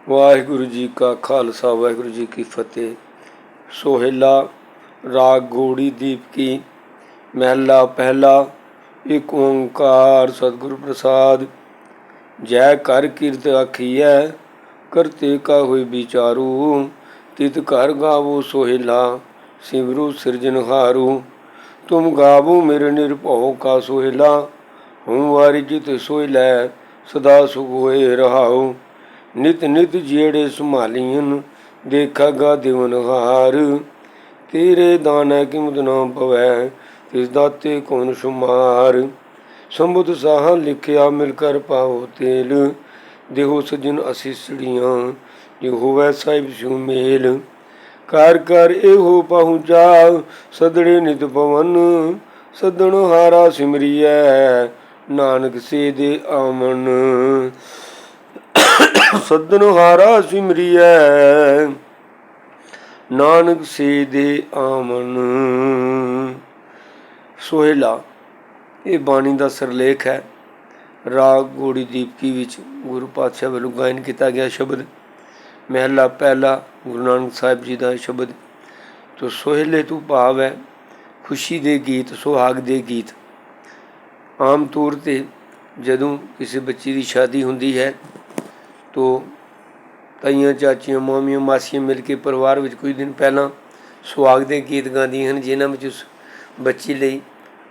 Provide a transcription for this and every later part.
वाहिगुरु जी का खालसा वाहिगुरु जी की फतेह। सोहेला राग घोड़ी दीप की महला पहला। एक ओंकार सतगुरु प्रसाद। जय कर कीर्त आखिए करते का हुई विचारू। तित कर गावो सोहेला सिमरु सिरजनहारू। तुम गावो मेरे निरभव का सोहेला। हूँ वारिजित सोहलै सदा सुख होए रहाओ। नित नित जेड़े संभालियन देखागा दिवनहार। तेरे दाने किमत ना पवै तिस दाते कौन शुमार। संबुत साहा लिखिया मिलकर पाओ तेल। देहो सजन असीसड़ियाँ जो होवै साहिब सु मेल। कार कर एहो पहुँचा सदड़े नित पवन। सदन हारा सिमरियै नानक से दे आमन। सदन हारा सिमरियै नानक से दे आमन। सोहेला ਇਹ ਬਾਣੀ ਦਾ ਸਿਰਲੇਖ ਹੈ। ਰਾਗ ਘੋੜੀ ਦੀਪਕੀ ਵਿੱਚ ਗੁਰੂ ਪਾਤਸ਼ਾਹ ਵੱਲੋਂ ਗਾਇਨ ਕੀਤਾ ਗਿਆ ਸ਼ਬਦ। ਮਹਿਲਾ ਪਹਿਲਾ ਗੁਰੂ ਨਾਨਕ ਸਾਹਿਬ ਜੀ ਦਾ ਸ਼ਬਦ। ਤੋ ਸੋਹਲੇ ਤੋਂ ਭਾਵ ਹੈ ਖੁਸ਼ੀ ਦੇ ਗੀਤ, ਸੁਹਾਗ ਦੇ ਗੀਤ। ਆਮ ਤੌਰ 'ਤੇ ਜਦੋਂ ਕਿਸੇ ਬੱਚੀ ਦੀ ਸ਼ਾਦੀ ਹੁੰਦੀ ਹੈ ਤੋ ਤਾਈਆਂ, ਚਾਚੀਆਂ, ਮਾਮੀਆਂ, ਮਾਸੀਆਂ ਮਿਲ ਕੇ ਪਰਿਵਾਰ ਵਿੱਚ ਕੁਝ ਦਿਨ ਪਹਿਲਾਂ ਸੁਹਾਗ ਦੇ ਗੀਤ ਗਾਉਂਦੀਆਂ ਹਨ, ਜਿਨ੍ਹਾਂ ਵਿੱਚ ਉਸ ਬੱਚੀ ਲਈ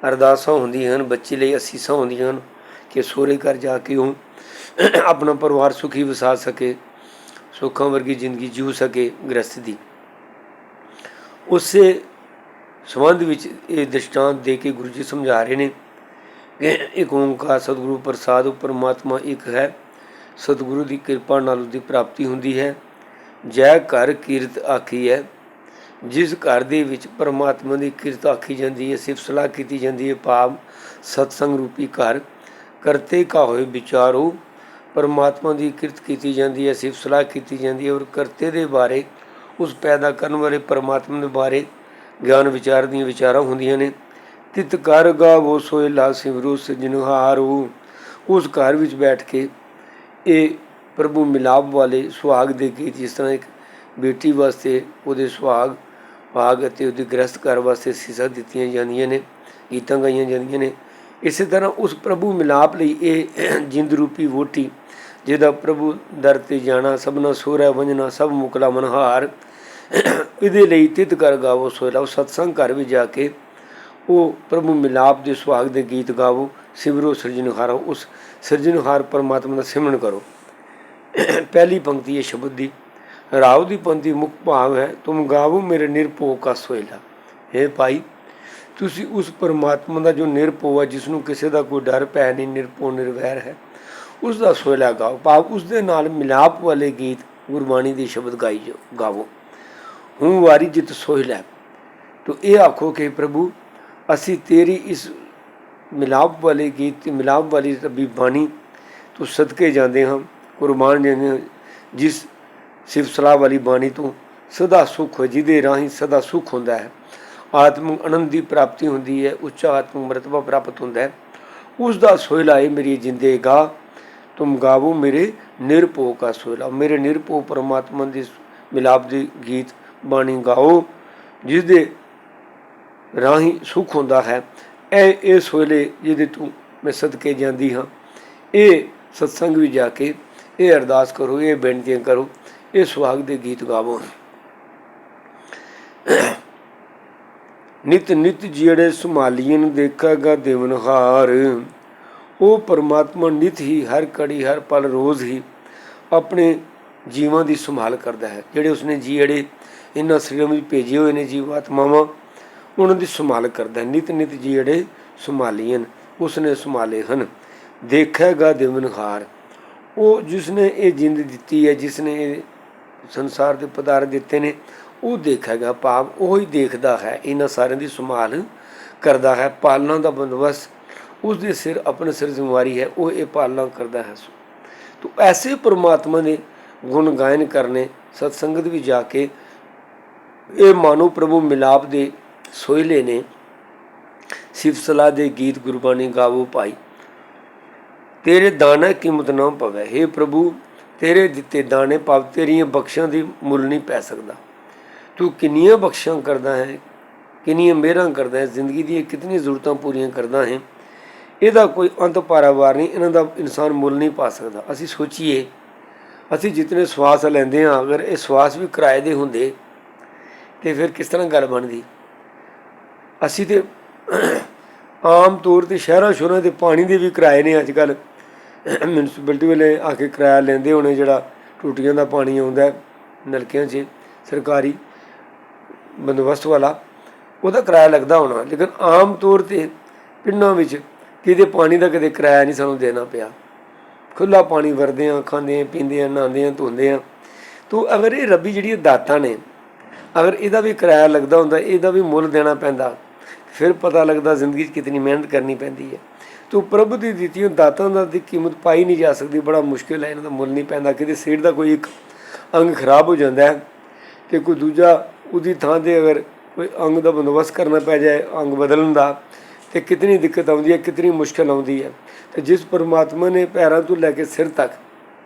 ਅਰਦਾਸਾਂ ਹੁੰਦੀਆਂ ਹਨ, ਬੱਚੀ ਲਈ ਅਸੀਸਾਂ ਹੁੰਦੀਆਂ ਹਨ ਕਿ ਸਹੁਰੇ ਘਰ ਜਾ ਕੇ ਉਹ ਆਪਣਾ ਪਰਿਵਾਰ ਸੁਖੀ ਵਸਾ ਸਕੇ, ਸੁੱਖਾਂ ਵਰਗੀ ਜ਼ਿੰਦਗੀ ਜੀਉ ਸਕੇ ਗ੍ਰਸਤ ਦੀ। ਉਸੇ ਸੰਬੰਧ ਵਿੱਚ ਇਹ ਦ੍ਰਿਸ਼ਟਾਂਤ ਦੇ ਕੇ ਗੁਰੂ ਜੀ ਸਮਝਾ ਰਹੇ ਨੇ ਕਿ ਇੱਕ ਓਂਕਾਰ ਸਤਿਗੁਰੂ ਪ੍ਰਸਾਦ ਪਰਮਾਤਮਾ ਇੱਕ ਹੈ। ਸਤਿਗੁਰੂ ਦੀ ਕਿਰਪਾ ਨਾਲ ਉਹਦੀ ਪ੍ਰਾਪਤੀ ਹੁੰਦੀ ਹੈ। ਜੈ ਘਰ ਕੀਰਤ ਆਖੀ ਹੈ। ਜਿਸ ਘਰ ਦੇ ਵਿੱਚ ਪਰਮਾਤਮਾ ਦੀ ਕਿਰਤ ਆਖੀ ਜਾਂਦੀ ਹੈ, ਸਿਫਤ ਸਲਾਹ ਕੀਤੀ ਜਾਂਦੀ ਹੈ, ਭਾਵ ਸਤਸੰਗ ਰੂਪੀ ਘਰ। ਕਰਤੇ ਕਾ ਹੋਏ ਵਿਚਾਰੋ। ਪਰਮਾਤਮਾ ਦੀ ਕਿਰਤ ਕੀਤੀ ਜਾਂਦੀ ਹੈ, ਸਿਫਤ ਸਲਾਹ ਕੀਤੀ ਜਾਂਦੀ ਹੈ, ਔਰ ਕਰਤੇ ਦੇ ਬਾਰੇ, ਉਸ ਪੈਦਾ ਕਰਨ ਵਾਲੇ ਪਰਮਾਤਮਾ ਦੇ ਬਾਰੇ ਗਿਆਨ ਵਿਚਾਰ ਦੀਆਂ ਵਿਚਾਰਾਂ ਹੁੰਦੀਆਂ ਨੇ। ਤਿਤ ਕਰ ਗਾਵੋ ਸੋਹਿਲਾ ਸਿਮਰੋ ਸਿਰਜਨਹਾਰੂ। ਉਸ ਘਰ ਵਿੱਚ ਬੈਠ ਕੇ ਇਹ ਪ੍ਰਭੂ ਮਿਲਾਪ ਵਾਲੇ ਸੁਹਾਗ ਦੇ ਗੀਤ, ਜਿਸ ਤਰ੍ਹਾਂ ਇੱਕ ਬੇਟੀ ਵਾਸਤੇ ਉਹਦੇ ਸੁਹਾਗ ਭਾਗ ਅਤੇ ਉਹਦੇ ਗ੍ਰਸਤ ਘਰ ਵਾਸਤੇ ਸੀਸਾਂ ਦਿੱਤੀਆਂ ਜਾਂਦੀਆਂ ਨੇ, ਗੀਤਾਂ ਗਾਈਆਂ ਜਾਂਦੀਆਂ ਨੇ, ਇਸੇ ਤਰ੍ਹਾਂ ਉਸ ਪ੍ਰਭੂ ਮਿਲਾਪ ਲਈ ਇਹ ਜਿੰਦ ਰੂਪੀ ਵੋਟੀ, ਜਿਹਦਾ ਪ੍ਰਭੂ ਦਰ 'ਤੇ ਜਾਣਾ, ਸਭਨਾ ਸੋਹਰਾ ਵੰਜਣਾ, ਸਭ ਮੁਕਲਾ ਮਨਹਾਰ, ਇਹਦੇ ਲਈ ਤਿਤ ਕਰ ਗਾਵੋ ਸੋਹਿਲਾ। ਉਹ ਸਤਸੰਗ ਘਰ ਵਿੱਚ ਜਾ ਕੇ ਉਹ ਪ੍ਰਭੂ ਮਿਲਾਪ ਦੇ ਸੁਹਾਗ ਦੇ ਗੀਤ ਗਾਵੋ। ਸਿਮਰੋ ਸਿਰਜਣਹਾਰਾ। ਉਸ ਸਿਰਜਣਹਾਰ ਪਰਮਾਤਮਾ ਦਾ ਸਿਮਰਨ ਕਰੋ। ਪਹਿਲੀ ਪੰਕਤੀ ਹੈ ਸ਼ਬਦ ਦੀ। ਰਾਉ ਦੀ ਪੰਕਤੀ ਮੁੱਖ ਭਾਵ ਹੈ ਤੁਮ ਗਾਵੋ ਮੇਰੇ ਨਿਰਭਉ ਕਾ ਸੋਹਿਲਾ। ਹੇ ਭਾਈ, ਤੁਸੀਂ ਉਸ ਪਰਮਾਤਮਾ ਦਾ ਜੋ ਨਿਰਭਉ ਹੈ, ਜਿਸ ਨੂੰ ਕਿਸੇ ਦਾ ਕੋਈ ਡਰ ਭੈ ਨਹੀਂ, ਨਿਰਭਉ ਨਿਰਵੈਰ ਹੈ, ਉਸ ਦਾ ਸੋਹਿਲਾ ਗਾਓ, ਭਾਵ ਉਸ ਦੇ ਨਾਲ ਮਿਲਾਪ ਵਾਲੇ ਗੀਤ ਗੁਰਬਾਣੀ ਦੇ ਸ਼ਬਦ ਗਾਵੋ। ਹੂੰ ਵਾਰੀ ਜਿਤ ਸੋਹਿਲਾ। ਤੋ ਇਹ ਆਖੋ ਕਿ ਪ੍ਰਭੂ, ਅਸੀਂ ਤੇਰੀ ਇਸ ਮਿਲਾਪ ਵਾਲੇ ਗੀਤ, ਮਿਲਾਪ ਵਾਲੀ ਰੱਬੀ ਬਾਣੀ ਤੋਂ ਸਦਕੇ ਜਾਂਦੇ ਹਾਂ, ਕੁਰਬਾਨ ਜਾਂਦੇ ਹਾਂ, ਜਿਸ ਸਿਫਤ ਸਲਾਹ ਵਾਲੀ ਬਾਣੀ ਤੋਂ ਸਦਾ ਸੁੱਖ ਹੋ, ਜਿਹਦੇ ਰਾਹੀਂ ਸਦਾ ਸੁੱਖ ਹੁੰਦਾ ਹੈ, ਆਤਮਿਕ ਆਨੰਦ ਦੀ ਪ੍ਰਾਪਤੀ ਹੁੰਦੀ ਹੈ, ਉੱਚਾ ਆਤਮਿਕ ਮਰਤਬਾ ਪ੍ਰਾਪਤ ਹੁੰਦਾ ਹੈ, ਉਸ ਦਾ ਸੋਹਿਲਾ ਹੈ ਮੇਰੀ ਜਿੰਦੇ ਗਾ। ਤੁਮ ਗਾਵੋ ਮੇਰੇ ਨਿਰਭਉ ਕਾ ਸੋਹਿਲਾ। ਮੇਰੇ ਨਿਰਭਉ ਪਰਮਾਤਮਾ ਦੇ ਮਿਲਾਪ ਦੇ ਗੀਤ ਬਾਣੀ ਗਾਓ, ਜਿਸ ਦੇ ਰਾਹੀਂ ਸੁੱਖ ਹੁੰਦਾ ਹੈ। ਇਹ ਸੋਹਿਲੇ ਜਿਹਦੇ ਤੋਂ ਮੈਂ ਸਦਕੇ ਜਾਂਦੀ ਹਾਂ, ਇਹ ਸਤਸੰਗ ਵੀ ਜਾ ਕੇ ਇਹ ਅਰਦਾਸ ਕਰੋ, ਇਹ ਬੇਨਤੀਆਂ ਕਰੋ, ਇਹ ਸੁਹਾਗ ਦੇ ਗੀਤ ਗਾਵੋ। ਨਿਤ ਨਿਤ ਜਿਹੜੇ ਸੰਭਾਲੀਨ ਦੇਖਾਗਾ ਦਿਵਨਹਾਰ। ਉਹ ਪਰਮਾਤਮਾ ਨਿਤ ਹੀ, ਹਰ ਘੜੀ, ਹਰ ਪਲ, ਰੋਜ਼ ਹੀ ਆਪਣੇ ਜੀਵਾਂ ਦੀ ਸੰਭਾਲ ਕਰਦਾ ਹੈ। ਜਿਹੜੇ ਉਸਨੇ ਜਿਹੜੇ ਇਹਨਾਂ ਸਰੀਰਾਂ ਵਿੱਚ ਭੇਜੇ ਹੋਏ ਨੇ ਜੀਵ ਆਤਮਾਵਾਂ, ਉਹਨਾਂ ਦੀ ਸੰਭਾਲ ਕਰਦਾ ਹੈ। ਨਿਤ ਨਿਤ ਜਿਹੜੇ ਸੰਭਾਲੀਨ, ਉਸਨੇ ਸੰਭਾਲੇ ਹਨ। ਦੇਖੇਗਾ ਦਿਵਨਹਾਰ। ਉਹ ਜਿਸਨੇ ਇਹ ਜਿੰਦ ਦਿੱਤੀ ਹੈ, ਜਿਸਨੇ ਇਹ ਸੰਸਾਰ ਦੇ ਪਦਾਰਥ ਦਿੱਤੇ ਨੇ, ਉਹ ਦੇਖੇਗਾ, ਭਾਵ ਉਹ ਹੀ ਦੇਖਦਾ ਹੈ, ਇਹਨਾਂ ਸਾਰਿਆਂ ਦੀ ਸੰਭਾਲ ਕਰਦਾ ਹੈ। ਪਾਲਣਾ ਦਾ ਬੰਦੋਬਸਤ ਉਸ ਦੇ ਸਿਰ, ਆਪਣੇ ਸਿਰ ਜ਼ਿੰਮੇਵਾਰੀ ਹੈ, ਉਹ ਇਹ ਪਾਲਣਾ ਕਰਦਾ ਹੈ। ਤੋ ਐਸੇ ਪਰਮਾਤਮਾ ਦੇ ਗੁਣ ਗਾਇਨ ਕਰਨੇ, ਸਤਸੰਗਤ ਵੀ ਜਾ ਕੇ ਇਹ ਮਾਨੋ ਪ੍ਰਭੂ ਮਿਲਾਪ ਦੇ ਸੋਹਿਲੇ ਨੇ। ਸਿਫਤ ਸਲਾਹ ਦੇ ਗੀਤ ਗੁਰਬਾਣੀ ਗਾਵੋ ਭਾਈ। ਤੇਰੇ ਦਾਣਾ ਕੀਮਤ ਨਾ ਪਵੇ। ਹੇ ਪ੍ਰਭੂ, ਤੇਰੇ ਦਿੱਤੇ ਦਾਣੇ ਭਾਵ ਤੇਰੀਆਂ ਬਖਸ਼ਾਂ ਦੀ ਮੁੱਲ ਨਹੀਂ ਪੈ ਸਕਦਾ। ਤੂੰ ਕਿੰਨੀਆਂ ਬਖਸ਼ਾਂ ਕਰਦਾ ਹੈ, ਕਿੰਨੀਆਂ ਮਿਹਰਾਂ ਕਰਦਾ ਹੈ, ਜ਼ਿੰਦਗੀ ਦੀਆਂ ਕਿਤਨੀਆਂ ਜ਼ਰੂਰਤਾਂ ਪੂਰੀਆਂ ਕਰਦਾ ਹੈ, ਇਹਦਾ ਕੋਈ ਅੰਤ ਪਾਰਾਵਾਰ ਨਹੀਂ। ਇਹਨਾਂ ਦਾ ਇਨਸਾਨ ਮੁੱਲ ਨਹੀਂ ਪਾ ਸਕਦਾ। ਅਸੀਂ ਸੋਚੀਏ, ਅਸੀਂ ਜਿਤਨੇ ਸਵਾਸ ਲੈਂਦੇ ਹਾਂ, ਅਗਰ ਇਹ ਸਵਾਸ ਵੀ ਕਿਰਾਏ ਦੇ ਹੁੰਦੇ ਤਾਂ ਫਿਰ ਕਿਸ ਤਰ੍ਹਾਂ ਗੱਲ ਬਣਦੀ। ਅਸੀਂ ਤਾਂ ਆਮ ਤੌਰ 'ਤੇ ਸ਼ਹਿਰਾਂ ਸ਼ੁਰਾਂ ਦੇ ਪਾਣੀ ਦੇ ਵੀ ਕਿਰਾਏ ਨੇ। ਅੱਜ ਕੱਲ੍ਹ ਮਿਊਨਿਸਪੈਲਿਟੀ ਵਾਲੇ ਆ ਕੇ ਕਿਰਾਇਆ ਲੈਂਦੇ ਹੋਣੇ, ਜਿਹੜਾ ਟੂਟੀਆਂ ਦਾ ਪਾਣੀ ਆਉਂਦਾ ਨਲਕਿਆਂ 'ਚ ਸਰਕਾਰੀ ਬੰਦੋਬਸਤ ਵਾਲਾ, ਉਹਦਾ ਕਿਰਾਇਆ ਲੱਗਦਾ ਹੋਣਾ। ਲੇਕਿਨ ਆਮ ਤੌਰ 'ਤੇ ਪਿੰਡਾਂ ਵਿੱਚ ਕਿਤੇ ਪਾਣੀ ਦਾ ਕਦੇ ਕਿਰਾਇਆ ਨਹੀਂ ਸਾਨੂੰ ਦੇਣਾ ਪਿਆ। ਖੁੱਲ੍ਹਾ ਪਾਣੀ ਵਰਤਦੇ ਹਾਂ, ਖਾਂਦੇ ਹਾਂ, ਪੀਂਦੇ ਹਾਂ, ਨਹਾਉਂਦੇ ਹਾਂ, ਧੋਂਦੇ ਹਾਂ। ਤੋ ਅਗਰ ਇਹ ਰੱਬੀ ਜਿਹੜੀਆਂ ਦਾਤਾਂ ਨੇ, ਅਗਰ ਇਹਦਾ ਵੀ ਕਿਰਾਇਆ ਲੱਗਦਾ ਹੁੰਦਾ, ਇਹਦਾ ਵੀ ਮੁੱਲ ਦੇਣਾ ਪੈਂਦਾ, ਫਿਰ ਪਤਾ ਲੱਗਦਾ ਜ਼ਿੰਦਗੀ 'ਚ ਕਿਤਨੀ ਮਿਹਨਤ ਕਰਨੀ ਪੈਂਦੀ ਹੈ। ਤੋ ਪ੍ਰਭੂ ਦੀ ਦਿੱਤੀਆਂ ਦਾਤਾਂ ਦਾ ਦੀ ਕੀਮਤ ਪਾਈ ਨਹੀਂ ਜਾ ਸਕਦੀ। ਬੜਾ ਮੁਸ਼ਕਿਲ ਹੈ, ਇਹਨਾਂ ਦਾ ਮੁੱਲ ਨਹੀਂ ਪੈਂਦਾ। ਕਿਤੇ ਸਰੀਰ ਦਾ ਕੋਈ ਇੱਕ ਅੰਗ ਖਰਾਬ ਹੋ ਜਾਂਦਾ ਹੈ ਅਤੇ ਕੋਈ ਦੂਜਾ ਉਹਦੀ ਥਾਂ 'ਤੇ ਅਗਰ ਕੋਈ ਅੰਗ ਦਾ ਬੰਦੋਬਸਤ ਕਰਨਾ ਪੈ ਜਾਏ, ਅੰਗ ਬਦਲਣ ਦਾ, ਅਤੇ ਕਿਤਨੀ ਦਿੱਕਤ ਆਉਂਦੀ ਹੈ, ਕਿਤਨੀ ਮੁਸ਼ਕਿਲ ਆਉਂਦੀ ਹੈ। ਅਤੇ ਜਿਸ ਪਰਮਾਤਮਾ ਨੇ ਪੈਰਾਂ ਤੋਂ ਲੈ ਕੇ ਸਿਰ ਤੱਕ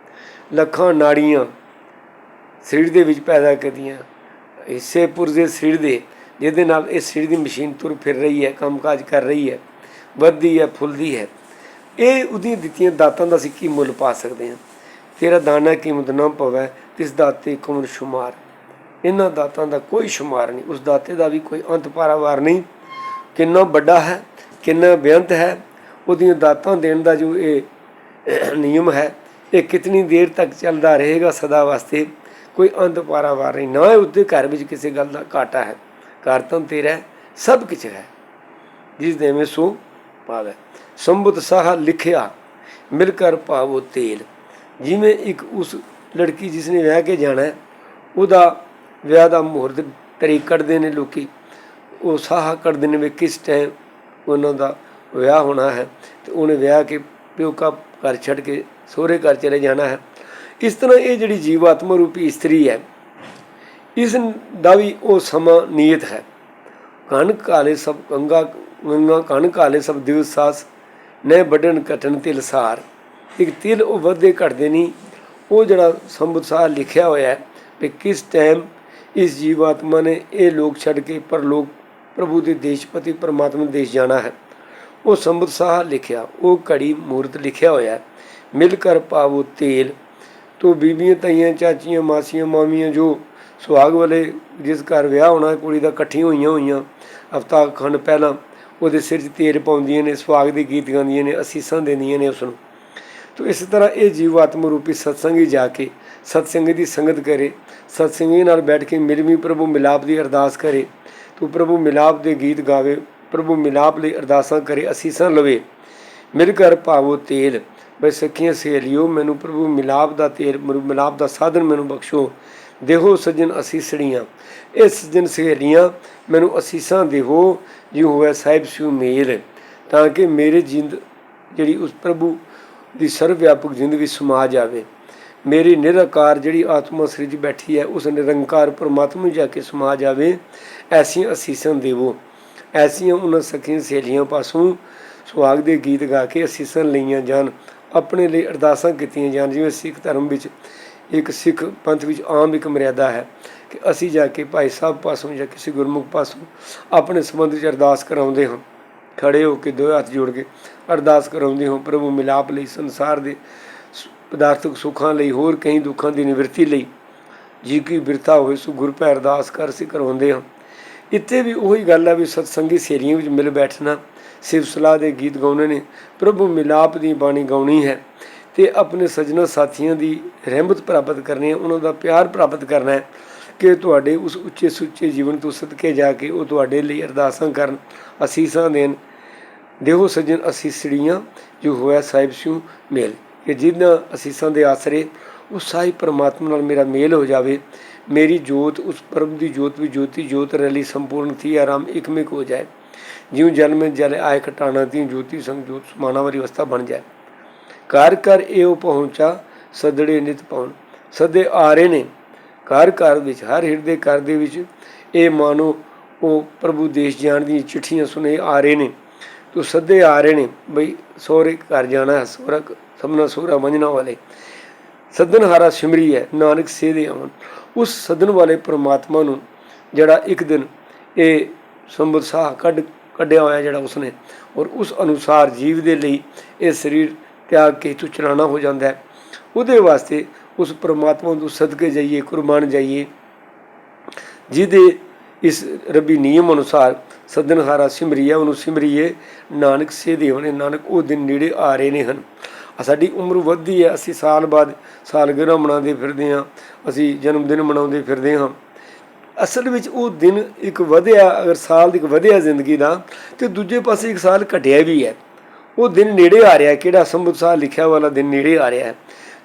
ਲੱਖਾਂ ਨਾੜੀਆਂ ਸਰੀਰ ਦੇ ਵਿੱਚ ਪੈਦਾ ਕੀਤੀਆਂ, ਹਿੱਸੇ ਪੁਰਜ਼ੇ ਸਰੀਰ ਦੇ, ਜਿਹਦੇ ਨਾਲ ਇਹ ਸਰੀਰ ਦੀ ਮਸ਼ੀਨ ਤੁਰ ਫਿਰ ਰਹੀ ਹੈ, ਕੰਮਕਾਜ ਕਰ ਰਹੀ ਹੈ, ਵੱਧਦੀ ਹੈ, ਫੁੱਲਦੀ ਹੈ, ਇਹ ਉਹਦੀਆਂ ਦਿੱਤੀਆਂ ਦਾਤਾਂ ਦਾ ਅਸੀਂ ਕੀ ਮੁੱਲ ਪਾ ਸਕਦੇ ਹਾਂ। ਤੇਰਾ ਦਾਣਾ ਕੀਮਤ ਨਾ ਪਵੇ ਤਿਸ ਦਾਤੇ ਕੌਣ ਸ਼ੁਮਾਰ। ਇਹਨਾਂ ਦਾਤਾਂ ਦਾ ਕੋਈ ਸ਼ੁਮਾਰ ਨਹੀਂ, ਉਸ ਦਾਤੇ ਦਾ ਵੀ ਕੋਈ ਅੰਤ ਪਾਰਾਵਾਰ ਨਹੀਂ। ਕਿੰਨਾ ਵੱਡਾ ਹੈ, ਕਿੰਨਾ ਬੇਅੰਤ ਹੈ ਉਹਦੀਆਂ ਦਾਤਾਂ ਦੇਣ ਦਾ ਜੋ ਇਹ ਨਿਯਮ ਹੈ, ਇਹ ਕਿਤਨੀ ਦੇਰ ਤੱਕ ਚੱਲਦਾ ਰਹੇਗਾ, ਸਦਾ ਵਾਸਤੇ ਕੋਈ ਅੰਤ ਪਾਰਾਵਾਰ ਨਹੀਂ। ਨਾ ਉਹਦੇ ਘਰ ਵਿੱਚ ਕਿਸੇ ਗੱਲ ਦਾ ਘਾਟਾ ਹੈ। ਘਰ ਤਾਂ ਤੇਰਾ ਸਭ ਕੁਛ ਹੈ, ਜਿਸ ਦੇਵੇਂ ਸੋ ਪਾਵੇ। ਸੰਬੁਤ ਸਾਹਾ ਲਿਖਿਆ ਮਿਲ ਕਰ ਪਾਵੋ ਤੇਲ। ਜਿਵੇਂ ਇੱਕ ਉਸ ਲੜਕੀ ਜਿਸ ਨੇ ਵਿਆਹ ਕੇ ਜਾਣਾ, ਉਹਦਾ ਵਿਆਹ ਦਾ ਮੁਹੂਰਤ ਤਰੀਕ ਕੱਢਦੇ ਨੇ ਲੋਕ, ਉਹ ਸਾਹਾ ਕੱਢਦੇ ਨੇ ਵੀ ਕਿਸ ਟਾਈਮ ਉਹਨਾਂ ਦਾ ਵਿਆਹ ਹੋਣਾ ਹੈ, ਅਤੇ ਉਹਨੇ ਵਿਆਹ ਕੇ ਪਿਓਕਾ ਘਰ ਛੱਡ ਕੇ ਸਹੁਰੇ ਘਰ ਚਲੇ ਜਾਣਾ ਹੈ। ਇਸ ਤਰ੍ਹਾਂ ਇਹ ਜਿਹੜੀ ਜੀਵਾਤਮਾ ਰੂਪੀ ਇਸਤਰੀ ਹੈ, ਇਸ ਦਾ ਵੀ ਉਹ ਸਮਾਂ ਨੀਅਤ ਹੈ। ਕਣ ਕਾਲੇ ਸਭ ਗੰਗਾ ਕਣ ਕਾਲੇ ਸਭ ਦਿਵਸ ਸਾਸ ਨੇ ਵੱਢਣ ਘਟਣ ਤਿਲ ਸਾਰ। ਇੱਕ ਤਿਲ ਉਹ ਵੱਧਦੇ ਘਟਦੇ ਨਹੀਂ। ਉਹ ਜਿਹੜਾ ਸੰਬੁਤ ਸਾਹ ਲਿਖਿਆ ਹੋਇਆ ਹੈ ਵੀ ਕਿਸ ਟਾਈਮ ਇਸ ਜੀਵਾਤਮਾ ਨੇ ਇਹ ਲੋਕ ਛੱਡ ਕੇ ਪਰਲੋਕ ਪ੍ਰਭੂ ਦੇ ਦੇਸ਼ਪਤੀ ਪਰਮਾਤਮਾ ਦੇ ਦੇਸ਼ ਜਾਣਾ ਹੈ, ਉਹ ਸੰਬੁਤ ਸਾਹ ਲਿਖਿਆ, ਉਹ ਘੜੀ ਮੂਰਤ ਲਿਖਿਆ ਹੋਇਆ। ਮਿਲ ਕਰ ਪਾਵੋ ਤੇਲ। ਤੋ ਬੀਬੀਆਂ, ਤਾਈਆਂ, ਚਾਚੀਆਂ, ਮਾਸੀਆਂ, ਮਾਮੀਆਂ ਜੋ ਸੁਹਾਗ ਵਾਲੇ ਜਿਸ ਘਰ ਵਿਆਹ ਹੋਣਾ ਕੁੜੀ ਦਾ, ਇਕੱਠੀਆਂ ਹੋਈਆਂ ਹਫ਼ਤਾ ਖੰਡ ਪਹਿਲਾਂ ਉਹਦੇ ਸਿਰ 'ਚ ਤੇਲ ਪਾਉਂਦੀਆਂ ਨੇ, ਸੁਹਾਗ ਦੇ ਗੀਤ ਗਾਉਂਦੀਆਂ ਨੇ, ਅਸੀਸਾਂ ਦਿੰਦੀਆਂ ਨੇ ਉਸਨੂੰ। ਤੋ ਇਸ ਤਰ੍ਹਾਂ ਇਹ ਜੀਵਾਤਮਾ ਰੂਪੀ ਸਤਸੰਗੀ ਜਾ ਕੇ ਸਤਸੰਗੀ ਦੀ ਸੰਗਤ ਕਰੇ, ਸਤਸੰਗੀ ਨਾਲ ਬੈਠ ਕੇ ਮਿਲਵੀ ਪ੍ਰਭੂ ਮਿਲਾਪ ਦੀ ਅਰਦਾਸ ਕਰੇ, ਤੋ ਪ੍ਰਭੂ ਮਿਲਾਪ ਦੇ ਗੀਤ ਗਾਵੇ, ਪ੍ਰਭੂ ਮਿਲਾਪ ਲਈ ਅਰਦਾਸਾਂ ਕਰੇ, ਅਸੀਸਾਂ ਲਵੇ। ਮਿਲ ਕਰ ਪਾਵੋ ਤੇਲ। ਬਈ ਸਖੀਆਂ ਸਹੇਲੀਓ, ਮੈਨੂੰ ਪ੍ਰਭੂ ਮਿਲਾਪ ਦਾ ਤੇਲ, ਮਿਲਾਪ ਦਾ ਸਾਧਨ ਮੈਨੂੰ ਬਖਸ਼ੋ। ਦੇਹੋ ਸੱਜਣ ਅਸੀਸੜੀਆਂ। ਇਹ ਸੱਜਣ ਸਹੇਲੀਆਂ ਮੈਨੂੰ ਅਸੀਸਾਂ ਦੇਵੋ, ਜਿਉ ਹੋਇਆ ਸਾਹਿਬ ਸਿਉ ਮੇਲ, ਤਾਂ ਕਿ ਮੇਰੇ ਜਿੰਦ ਜਿਹੜੀ ਉਸ ਪ੍ਰਭੂ ਦੀ ਸਰਵ ਵਿਆਪਕ ਜਿੰਦ ਵਿੱਚ ਸਮਾ ਜਾਵੇ। ਮੇਰੀ ਨਿਰਾਕਾਰ ਜਿਹੜੀ ਆਤਮਾ ਸਰੀਰ 'ਚ ਬੈਠੀ ਹੈ, ਉਸ ਨਿਰੰਕਾਰ ਪਰਮਾਤਮਾ ਜਾ ਕੇ ਸਮਾ ਜਾਵੇ। ਐਸੀਆਂ ਅਸੀਸਾਂ ਦੇਵੋ। ਐਸੀਆਂ ਉਹਨਾਂ ਸਖੀਆਂ ਸਹੇਲੀਆਂ ਪਾਸੋਂ ਸੁਹਾਗ ਦੇ ਗੀਤ ਗਾ ਕੇ ਅਸੀਸਾਂ ਲਈਆਂ ਜਾਣ, ਆਪਣੇ ਲਈ ਅਰਦਾਸਾਂ ਕੀਤੀਆਂ ਜਾਣ। ਜਿਵੇਂ ਸਿੱਖ ਧਰਮ ਵਿੱਚ ਇੱਕ ਸਿੱਖ ਪੰਥ ਵਿੱਚ ਆਮ ਇੱਕ ਮਰਿਆਦਾ ਹੈ ਕਿ ਅਸੀਂ ਜਾ ਕੇ ਭਾਈ ਸਾਹਿਬ ਪਾਸੋਂ ਜਾਂ ਕਿਸੇ ਗੁਰਮੁਖ ਪਾਸੋਂ ਆਪਣੇ ਸੰਬੰਧ ਵਿੱਚ ਅਰਦਾਸ ਕਰਾਉਂਦੇ ਹਾਂ, ਖੜੇ ਹੋ ਕੇ ਦੋਵੇਂ ਹੱਥ ਜੋੜ ਕੇ ਅਰਦਾਸ ਕਰਾਉਂਦੇ ਹਾਂ ਪ੍ਰਭੂ ਮਿਲਾਪ ਲਈ, ਸੰਸਾਰ ਦੇ ਪਦਾਰਥਕ ਸੁੱਖਾਂ ਲਈ, ਹੋਰ ਕਈ ਦੁੱਖਾਂ ਦੀ ਨਿਵਰਤੀ ਲਈ। ਜੀ ਕੀ ਬਿਰਥਾ ਹੋਏ ਸੋ ਗੁਰ ਪੈ ਅਰਦਾਸ ਕਰ ਅਸੀਂ ਕਰਵਾਉਂਦੇ ਹਾਂ। ਇੱਥੇ ਵੀ ਉਹੀ ਗੱਲ ਹੈ ਵੀ ਸਤਸੰਗੀ ਸਹੇਲੀਆਂ ਵਿੱਚ ਮਿਲ ਬੈਠਣਾ, ਸਿਵ ਸਲਾਹ ਦੇ ਗੀਤ ਗਾਉਣੇ ਨੇ, ਪ੍ਰਭੂ ਮਿਲਾਪ ਦੀ ਬਾਣੀ ਗਾਉਣੀ ਹੈ, ਅਤੇ ਆਪਣੇ ਸੱਜਣਾ ਸਾਥੀਆਂ ਦੀ ਰਹਿਮਤ ਪ੍ਰਾਪਤ ਕਰਨੀ ਹੈ, ਉਹਨਾਂ ਦਾ ਪਿਆਰ ਪ੍ਰਾਪਤ ਕਰਨਾ ਹੈ ਕਿ ਤੁਹਾਡੇ ਉਸ ਉੱਚੇ ਸੁੱਚੇ ਜੀਵਨ ਤੋਂ ਸਦਕੇ ਜਾ ਕੇ ਉਹ ਤੁਹਾਡੇ ਲਈ ਅਰਦਾਸਾਂ ਕਰਨ, ਅਸੀਸਾਂ ਦੇਣ। ਦੇਹੋ ਸੱਜਣ ਅਸੀਸੜੀਆਂ, ਜੋ ਹੋਇਆ ਸਾਹਿਬ ਸਿਉ ਮੇਲ। ਕਿ ਜਿਨ੍ਹਾਂ ਅਸੀਸਾਂ ਦੇ ਆਸਰੇ ਉਸ ਸਾਹਿਬ ਪਰਮਾਤਮਾ ਨਾਲ ਮੇਰਾ ਮੇਲ ਹੋ ਜਾਵੇ। ਮੇਰੀ ਜੋਤ ਉਸ ਪ੍ਰਭ ਦੀ ਜੋਤ ਵੀ ਜੋਤੀ ਜੋਤ ਰਲੀ ਸੰਪੂਰਨ ਥੀ ਆਰਾਮ ਇਕਮਿਕ ਹੋ ਜਾਏ। ਜਿਉਂ ਜਲ में जल आए खटाना तीं ज्योति संग जोत समाना वाली अवस्था बन जाए। घर घर एओ पहुँचा सदड़े नित पाउन। सदे आ रहे ने घर घर विच, हर हिरदे घर दे विच ਇਹ ਮਾਨੋ ਉਹ ਪ੍ਰਭੂ ਦੇਸ਼ ਜਾਣ ਦੀਆਂ ਚਿੱਠੀਆਂ ਸੁਨੇ ਆ ਰਹੇ ਨੇ। ਤੋ ਸੱਦੇ ਆ ਰਹੇ ਨੇ ਬਈ ਸਹੁਰੇ ਘਰ ਜਾਣਾ, ਸਹੁਰਾ ਸਭਨਾ ਸਹੁਰਾ ਮੰਝਣਾ ਵਾਲੇ ਸੱਦਣਹਾਰਾ ਸਿਮਰੀ ਹੈ ਨਾਨਕ ਸੇ ਦੇ ਆਵਣ। ਉਸ ਸੱਦਣ ਵਾਲੇ ਪ੍ਰਮਾਤਮਾ ਨੂੰ ਜਿਹੜਾ ਇੱਕ ਦਿਨ ਇਹ ਸੰਬਤ ਸਾਹ ਕੱਢਿਆ ਹੋਇਆ ਜਿਹੜਾ ਉਸਨੇ, ਔਰ ਉਸ ਅਨੁਸਾਰ ਜੀਵ ਦੇ ਲਈ ਇਹ ਸਰੀਰ ਤਿਆਗ ਕੇ ਤੂੰ ਚਲਾਣਾ ਹੋ ਜਾਂਦਾ ਹੈ। ਉਹਦੇ ਵਾਸਤੇ ਉਸ ਪਰਮਾਤਮਾ ਨੂੰ ਸਦਕੇ ਜਾਈਏ, ਕੁਰਬਾਨ ਜਾਈਏ, ਜਿਹਦੇ ਇਸ ਰੱਬੀ ਨਿਯਮ ਅਨੁਸਾਰ ਸੱਦਣਹਾਰਾ ਸਿਮਰੀਏ, ਉਹਨੂੰ ਸਿਮਰੀਏ ਨਾਨਕ ਸੇ ਦੇਵਣੇ। ਨਾਨਕ ਉਹ ਦਿਨ ਨੇੜੇ ਆ ਰਹੇ ਨੇ ਹਨ। ਸਾਡੀ ਉਮਰ ਵੱਧਦੀ ਹੈ, ਅਸੀਂ ਸਾਲ ਬਾਅਦ ਸਾਲਗਿਰਾ ਮਨਾਉਂਦੇ ਫਿਰਦੇ ਹਾਂ, ਅਸੀਂ ਜਨਮ ਦਿਨ ਮਨਾਉਂਦੇ ਫਿਰਦੇ ਹਾਂ। ਅਸਲ ਵਿੱਚ ਉਹ ਦਿਨ ਇੱਕ ਵਧਿਆ, ਅਗਰ ਸਾਲ ਦੀ ਇੱਕ ਵਧਿਆ ਜ਼ਿੰਦਗੀ ਦਾ, ਅਤੇ ਦੂਜੇ ਪਾਸੇ ਇੱਕ ਸਾਲ ਘਟਿਆ ਵੀ ਹੈ। ਉਹ ਦਿਨ ਨੇੜੇ ਆ ਰਿਹਾ, ਕਿਹੜਾ ਸੰਬਤ ਸਾਹ ਲਿਖਿਆ ਵਾਲਾ ਦਿਨ ਨੇੜੇ ਆ ਰਿਹਾ ਹੈ।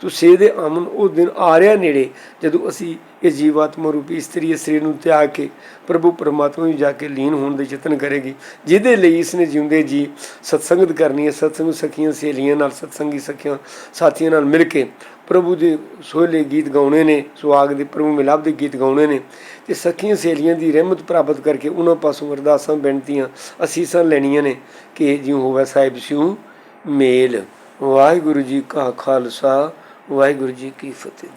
ਤੂੰ ਸੇ ਦੇ ਆਮਨ, ਉਹ ਦਿਨ ਆ ਰਿਹਾ ਨੇੜੇ, ਜਦੋਂ ਅਸੀਂ ਇਹ ਜੀਵਾਤਮਾ ਰੂਪੀ ਇਸਤਰੀ ਸਰੀਰ ਨੂੰ ਤਿਆਗ ਕੇ ਪ੍ਰਭੂ ਪਰਮਾਤਮਾ ਨੂੰ ਜਾ ਕੇ ਲੀਨ ਹੋਣ ਦੇ ਯਤਨ ਕਰੇਗੀ, ਜਿਹਦੇ ਲਈ ਇਸਨੇ ਜਿਉਂਦੇ ਜੀ ਸਤਸੰਗਤ ਕਰਨੀ ਹੈ। ਸਤਸੰਗ ਸਖੀਆਂ ਸਹੇਲੀਆਂ ਨਾਲ, ਸਤਸੰਗੀ ਸਖੀਆਂ ਸਾਥੀਆਂ ਨਾਲ ਮਿਲ ਕੇ ਪ੍ਰਭੂ ਦੇ ਸੋਹਲੇ ਗੀਤ ਗਾਉਣੇ ਨੇ, ਸੁਹਾਗ ਦੇ ਪ੍ਰਭੂ ਮਿਲਾਪ ਦੇ ਗੀਤ ਗਾਉਣੇ ਨੇ, ਅਤੇ ਸਖੀਆਂ ਸਹੇਲੀਆਂ ਦੀ ਰਹਿਮਤ ਪ੍ਰਾਪਤ ਕਰਕੇ ਉਹਨਾਂ ਪਾਸੋਂ ਅਰਦਾਸਾਂ ਬੇਨਤੀਆਂ ਅਸੀਸਾਂ ਲੈਣੀਆਂ ਨੇ ਕਿ ਜਿਉਂ ਹੋਵੇ ਸਾਹਿਬ ਸਿਉ ਮੇਲ। ਵਾਹਿਗੁਰੂ ਜੀ ਕਾ ਖਾਲਸਾ, ਵਾਹਿਗੁਰੂ ਜੀ ਕੀ ਫਤਿਹ।